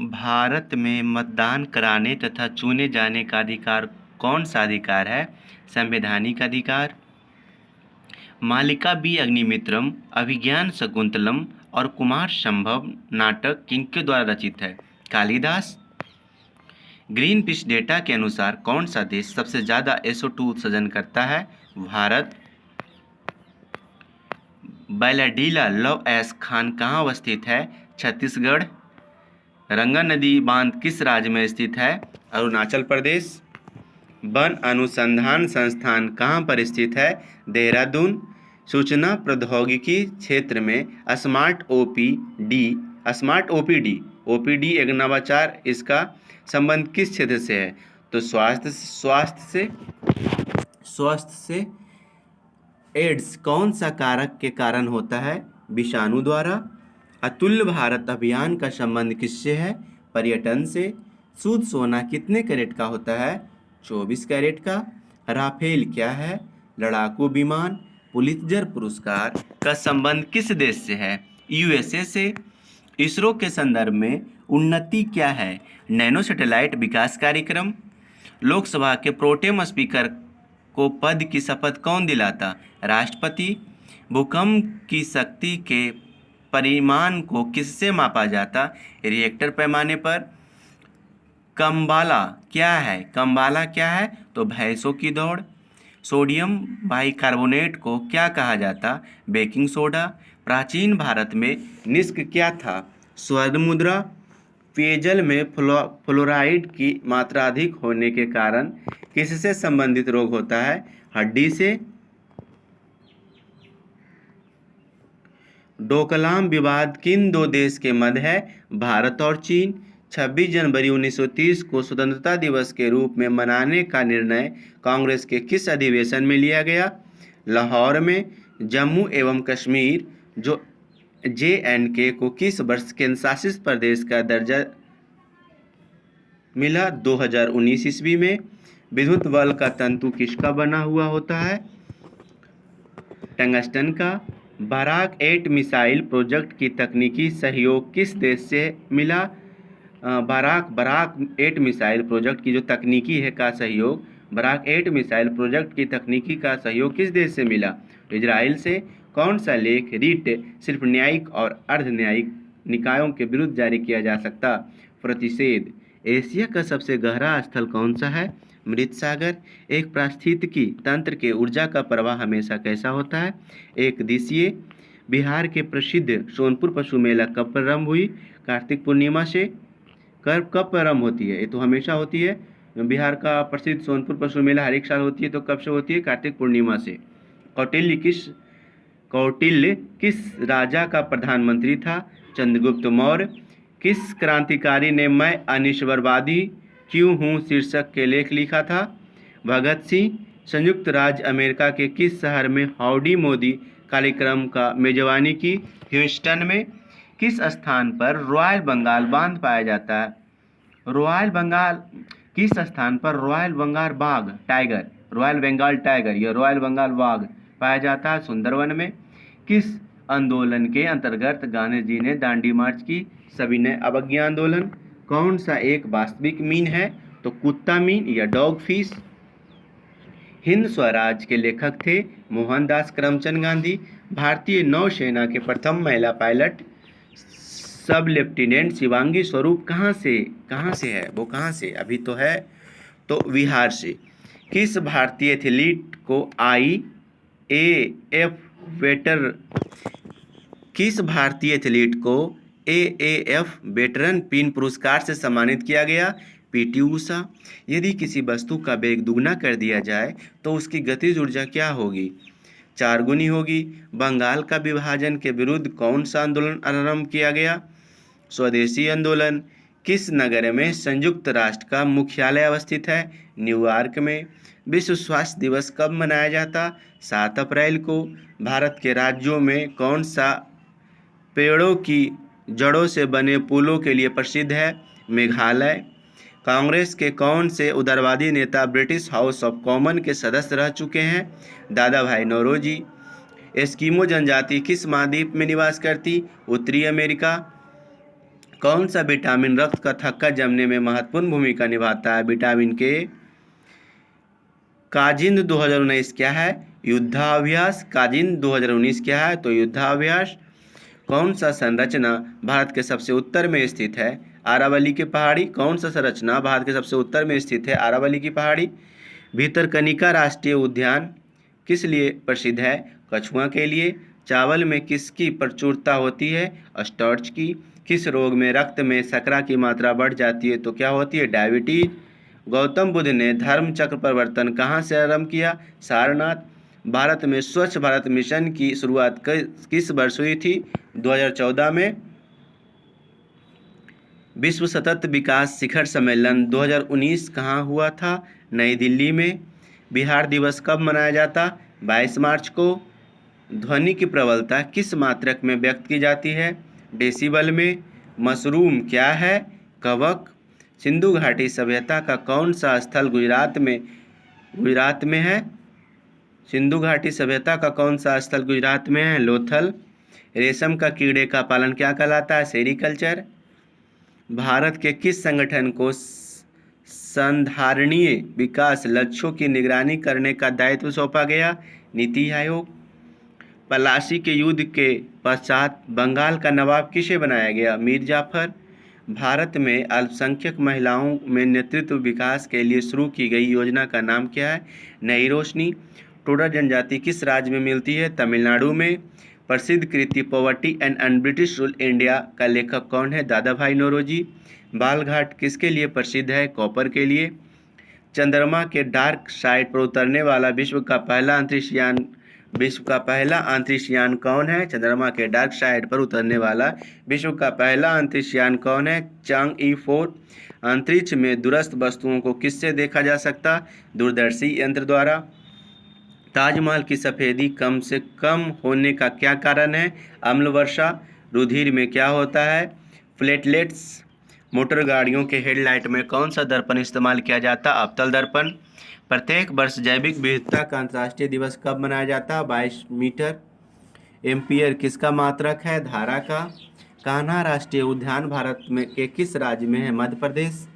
भारत में मतदान कराने तथा चुने जाने का अधिकार कौन सा अधिकार है? संवैधानिक अधिकार। मालिका बी अग्निमित्रम, अभिज्ञान शकुंतलम और कुमार संभव नाटक किनके द्वारा रचित है? कालिदास। ग्रीन पीस डेटा के अनुसार कौन सा देश सबसे ज़्यादा SO2 उत्सर्जन करता है? भारत। बैलाडीला लव ऐश खान कहाँ अवस्थित है? छत्तीसगढ़। रंगा नदी बांध किस राज्य में स्थित है? अरुणाचल प्रदेश। वन अनुसंधान संस्थान कहाँ पर स्थित है? देहरादून। सूचना प्रौद्योगिकी क्षेत्र में ओपीडी एक नवाचार, इसका संबंध किस क्षेत्र से है? तो स्वास्थ्य से। एड्स कौन सा कारक के कारण होता है? विषाणु द्वारा। अतुल्य भारत अभियान का संबंध किससे है? पर्यटन से। शुद्ध सोना कितने कैरेट का होता है? 24 कैरेट का। राफेल क्या है? लड़ाकू विमान। पुलित्जर पुरस्कार का संबंध किस देश से है? USA से। इसरो के संदर्भ में उन्नति क्या है? नैनो सैटेलाइट विकास कार्यक्रम। लोकसभा के प्रोटेम स्पीकर को पद की शपथ कौन दिलाता? राष्ट्रपति। भूकंप की शक्ति के परिमाण को किससे मापा जाता? रिएक्टर पैमाने पर। कंबाला क्या है? तो भैंसों की दौड़। सोडियम बाइकार्बोनेट को क्या कहा जाता? Baking soda. प्राचीन भारत में निष्क क्या था? स्वर्ण मुद्रा। पेयजल में फ्लोराइड की मात्रा अधिक होने के कारण किससे संबंधित रोग होता है? हड्डी से। डोकलाम विवाद किन दो देश के मध्य है? भारत और चीन। 26 जनवरी 1930 को स्वतंत्रता दिवस के रूप में मनाने का निर्णय कांग्रेस के किस अधिवेशन में लिया गया? लाहौर में। जम्मू एवं कश्मीर जो JNK को किस वर्ष केंद्र शासित प्रदेश का दर्जा मिला? 2019 ईस्वी में। विद्युत बल्ब का तंतु किसका बना हुआ होता है? टंगस्टन का। बराक 8 मिसाइल प्रोजेक्ट की तकनीकी सहयोग किस देश से मिला? बराक 8 मिसाइल प्रोजेक्ट की जो तकनीकी है का सहयोग, बराक 8 मिसाइल प्रोजेक्ट की तकनीकी का सहयोग किस देश से मिला? इजराइल से। कौन सा लेख रिट सिर्फ न्यायिक और अर्ध न्यायिक निकायों के विरुद्ध जारी किया जा सकता? प्रतिषेध। एशिया का सबसे गहरा स्थल कौन सा है? मृत सागर। एक पारिस्थितिकी तंत्र के ऊर्जा का प्रवाह हमेशा कैसा होता है? एक दिशीय। बिहार के प्रसिद्ध सोनपुर पशु मेला कब प्रारंभ हुई? कार्तिक पूर्णिमा से। कब प्रारंभ होती है? ये तो हमेशा होती है। बिहार का प्रसिद्ध सोनपुर पशु मेला हर एक साल होती है, तो कब से होती है? कार्तिक पूर्णिमा से। कौटिल्य किस राजा का प्रधानमंत्री था? चंद्रगुप्त मौर्य। किस क्रांतिकारी ने मैं अनिश्वरवादी क्यों हूँ शीर्षक के लेख लिखा था? भगत सिंह। संयुक्त राज्य अमेरिका के किस शहर में हाउडी मोदी कार्यक्रम का मेजबानी की? ह्यूस्टन में। किस स्थान पर रॉयल बंगाल बाघ पाया जाता है? किस स्थान पर रॉयल बंगाल टाइगर या रॉयल बंगाल बाघ पाया जाता है? सुंदरवन में। किस आंदोलन के अंतर्गत गांधी जी ने दांडी मार्च की? सविनय अवज्ञा आंदोलन। कौन सा एक वास्तविक मीन है? तो कुत्ता मीन या डॉग फिश। हिंद स्वराज के लेखक थे मोहनदास करमचंद गांधी। भारतीय नौसेना के प्रथम महिला पायलट सब लेफ्टिनेंट शिवांगी स्वरूप कहाँ से है? वो कहाँ से अभी तो है? तो बिहार से। किस भारतीय एथलीट को AAF वेटरन पिन पुरस्कार से सम्मानित किया गया? PT ऊषा। यदि किसी वस्तु का वेग दुगना कर दिया जाए तो उसकी गतिज ऊर्जा क्या होगी? 4 गुनी होगी। बंगाल का विभाजन के विरुद्ध कौन सा आंदोलन आरंभ किया गया? स्वदेशी आंदोलन। किस नगर में संयुक्त राष्ट्र का मुख्यालय अवस्थित है? न्यूयॉर्क में। विश्व स्वास्थ्य दिवस कब मनाया जाता? 7 अप्रैल को। भारत के राज्यों में कौन सा पेड़ों की जड़ों से बने पुलों के लिए प्रसिद्ध है? मेघालय। कांग्रेस के कौन से उदारवादी नेता ब्रिटिश हाउस ऑफ कॉमन के सदस्य रह चुके हैं? दादा भाई नौरोजी। एस्किमो जनजाति किस महाद्वीप में निवास करती? उत्तरी अमेरिका। कौन सा विटामिन रक्त का थक्का जमने में महत्वपूर्ण भूमिका निभाता है? विटामिन के। काजिंद 2019 क्या है? युद्धाभ्यास। काजिंद 2019 क्या है? तो युद्धाभ्यास। कौन सा संरचना भारत के सबसे उत्तर में स्थित है? अरावली की पहाड़ी। कौन सा संरचना भारत के सबसे उत्तर में स्थित है? अरावली की पहाड़ी। भितरकनिका राष्ट्रीय उद्यान किस लिए प्रसिद्ध है? कछुआ के लिए। चावल में किसकी प्रचुरता होती है? स्टार्च की। किस रोग में रक्त में शर्करा की मात्रा बढ़ जाती है? तो क्या होती है? डायबिटीज। गौतम बुद्ध ने धर्म चक्र परिवर्तन कहाँ से आरंभ किया? सारनाथ। भारत में स्वच्छ भारत मिशन की शुरुआत किस वर्ष हुई थी? 2014 में। विश्व सतत विकास शिखर सम्मेलन 2019 कहाँ हुआ था? नई दिल्ली में। बिहार दिवस कब मनाया जाता? 22 मार्च को। ध्वनि की प्रबलता किस मात्रक में व्यक्त की जाती है? डेसिबल में। मशरूम क्या है? कवक। सिंधु घाटी सभ्यता का कौन सा स्थल गुजरात में है? सिंधु घाटी सभ्यता का कौन सा स्थल गुजरात में है? लोथल। रेशम का कीड़े का पालन क्या कहलाता है? सेरीकल्चर। भारत के किस संगठन को संधारणीय विकास लक्ष्यों की निगरानी करने का दायित्व सौंपा गया? नीति आयोग। पलासी के युद्ध के पश्चात बंगाल का नवाब किसे बनाया गया? मीर जाफर। भारत में अल्पसंख्यक महिलाओं में नेतृत्व विकास के लिए शुरू की गई योजना का नाम क्या है? नई रोशनी। टोडा जनजाति किस राज्य में मिलती है? तमिलनाडु में। प्रसिद्ध कृति poverty and British rule India का लेखक कौन है? दादा भाई नौरोजी। बालघाट किसके लिए प्रसिद्ध है? कॉपर के लिए। चंद्रमा के डार्क साइड पर उतरने वाला विश्व का पहला अंतरिक्ष यान कौन है? चंद्रमा के डार्क साइड पर उतरने वाला विश्व का पहला अंतरिक्ष यान कौन है? चांग-ई-4। अंतरिक्ष में दूरस्थ वस्तुओं को किससे देखा जा सकता? दूरदर्शी यंत्र द्वारा। ताजमहल की सफ़ेदी कम से कम होने का क्या कारण है? अम्ल वर्षा। रुधिर में क्या होता है? प्लेटलेट्स। मोटर गाड़ियों के हेडलाइट में कौन सा दर्पण इस्तेमाल किया जाता? अवतल दर्पण। प्रत्येक वर्ष जैविक विविधता का अंतर्राष्ट्रीय दिवस कब मनाया जाता? 22 मीटर। एम्पियर किसका मात्रक है? धारा का। कान्हा राष्ट्रीय उद्यान भारत में के किस राज्य में है? मध्य प्रदेश।